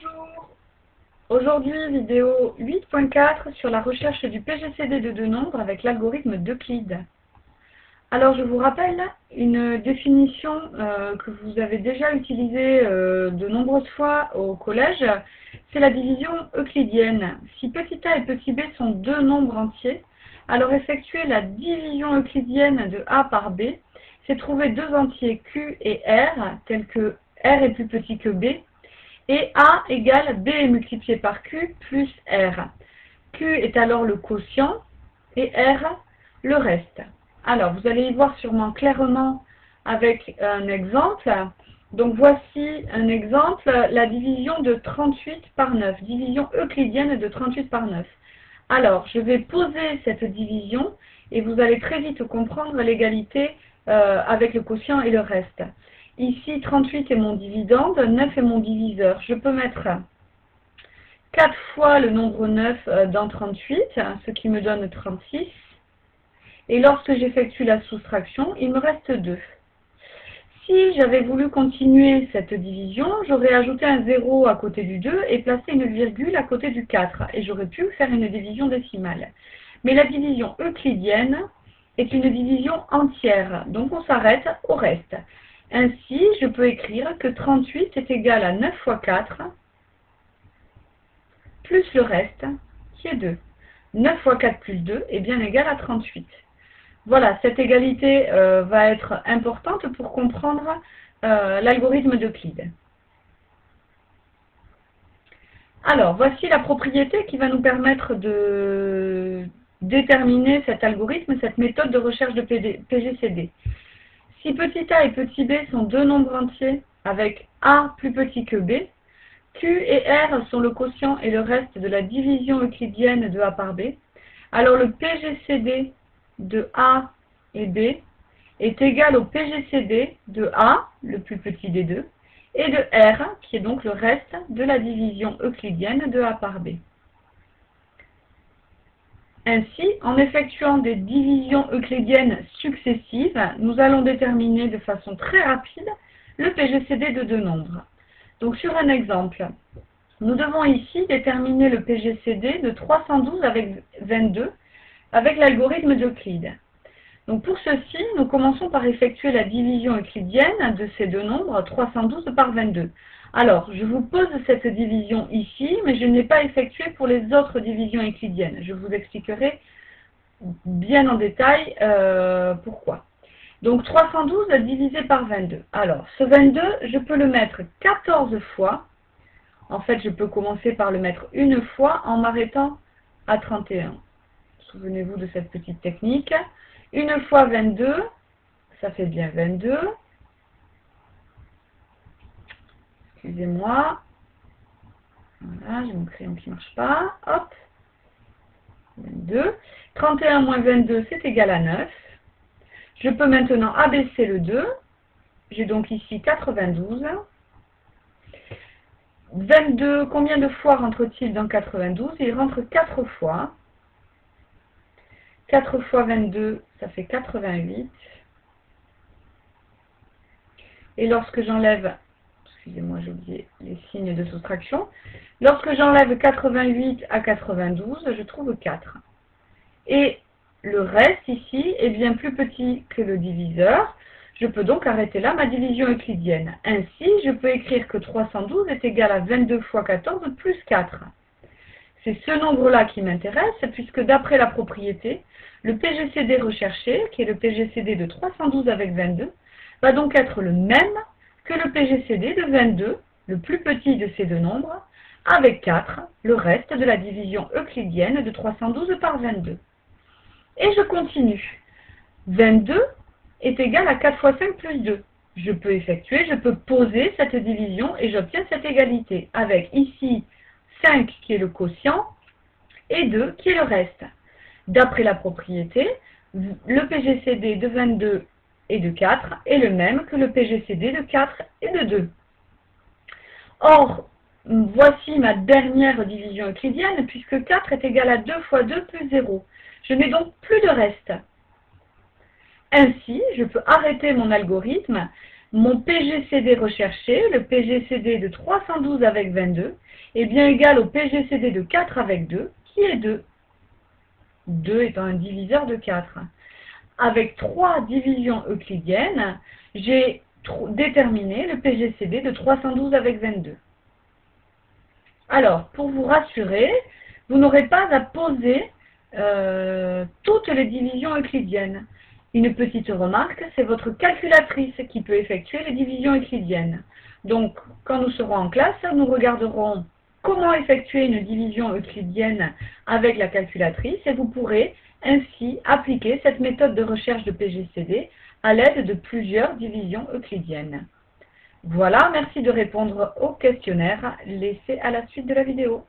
Bonjour. Aujourd'hui, vidéo 8.4 sur la recherche du PGCD de deux nombres avec l'algorithme d'Euclide. Alors, je vous rappelle une définition que vous avez déjà utilisée de nombreuses fois au collège. C'est la division euclidienne. Si petit a et petit b sont deux nombres entiers, alors effectuer la division euclidienne de a par b, c'est trouver deux entiers q et r, tels que r est plus petit que b, et a égale b est multiplié par q plus r. Q est alors le quotient et r le reste. Alors, vous allez y voir sûrement clairement avec un exemple. Donc, voici un exemple, la division de 38 par 9, division euclidienne de 38 par 9. Alors, je vais poser cette division et vous allez très vite comprendre l'égalité avec le quotient et le reste. Ici, 38 est mon dividende, 9 est mon diviseur. Je peux mettre 4 fois le nombre 9 dans 38, ce qui me donne 36. Et lorsque j'effectue la soustraction, il me reste 2. Si j'avais voulu continuer cette division, j'aurais ajouté un 0 à côté du 2 et placé une virgule à côté du 4. Et j'aurais pu faire une division décimale. Mais la division euclidienne est une division entière, donc on s'arrête au reste. Ainsi, je peux écrire que 38 est égal à 9 fois 4, plus le reste, qui est 2. 9 fois 4 plus 2 est bien égal à 38. Voilà, cette égalité va être importante pour comprendre l'algorithme d'Euclide. Alors, voici la propriété qui va nous permettre de déterminer cet algorithme, cette méthode de recherche de PGCD. Si petit a et petit b sont deux nombres entiers avec a plus petit que b, q et r sont le quotient et le reste de la division euclidienne de a par b, alors le PGCD de a et b est égal au PGCD de a, le plus petit des deux, et de r, qui est donc le reste de la division euclidienne de a par b. Ainsi, en effectuant des divisions euclidiennes successives, nous allons déterminer de façon très rapide le PGCD de deux nombres. Donc sur un exemple, nous devons ici déterminer le PGCD de 312 avec 22 avec l'algorithme d'Euclide. Donc pour ceci, nous commençons par effectuer la division euclidienne de ces deux nombres, 312 par 22. Alors, je vous pose cette division ici, mais je ne l'ai pas effectuée pour les autres divisions euclidiennes. Je vous expliquerai bien en détail pourquoi. Donc 312 divisé par 22. Alors, ce 22, je peux le mettre 14 fois. En fait, je peux commencer par le mettre une fois en m'arrêtant à 31. Souvenez-vous de cette petite technique. Une fois 22, ça fait bien 22. Excusez-moi. Voilà, j'ai mon crayon qui ne marche pas. Hop. 22. 31 moins 22, c'est égal à 9. Je peux maintenant abaisser le 2. J'ai donc ici 92. 22, combien de fois rentre-t-il dans 92? Il rentre 4 fois. 4 fois 22, ça fait 88. Et lorsque j'enlève, excusez-moi, j'ai oublié les signes de soustraction. Lorsque j'enlève 88 à 92, je trouve 4. Et le reste ici est bien plus petit que le diviseur. Je peux donc arrêter là ma division euclidienne. Ainsi, je peux écrire que 312 est égal à 22 fois 14 plus 4. C'est ce nombre-là qui m'intéresse, puisque d'après la propriété, le PGCD recherché, qui est le PGCD de 312 avec 22, va donc être le même que le PGCD de 22, le plus petit de ces deux nombres, avec 4, le reste de la division euclidienne de 312 par 22. Et je continue. 22 est égal à 4 fois 5 plus 2. Je peux effectuer, je peux poser cette division et j'obtiens cette égalité, avec ici 5 qui est le quotient et 2 qui est le reste. D'après la propriété, le PGCD de 22 et de 4 est le même que le PGCD de 4 et de 2. Or, voici ma dernière division euclidienne, puisque 4 est égal à 2 fois 2 plus 0. Je n'ai donc plus de reste. Ainsi, je peux arrêter mon algorithme mon PGCD recherché, le PGCD de 312 avec 22, est bien égal au PGCD de 4 avec 2, qui est 2. 2 étant un diviseur de 4. Avec 3 divisions euclidiennes, j'ai déterminé le PGCD de 312 avec 22. Alors, pour vous rassurer, vous n'aurez pas à poser toutes les divisions euclidiennes. Une petite remarque, c'est votre calculatrice qui peut effectuer les divisions euclidiennes. Donc, quand nous serons en classe, nous regarderons comment effectuer une division euclidienne avec la calculatrice et vous pourrez ainsi appliquer cette méthode de recherche de PGCD à l'aide de plusieurs divisions euclidiennes. Voilà, merci de répondre au questionnaire laissé à la suite de la vidéo.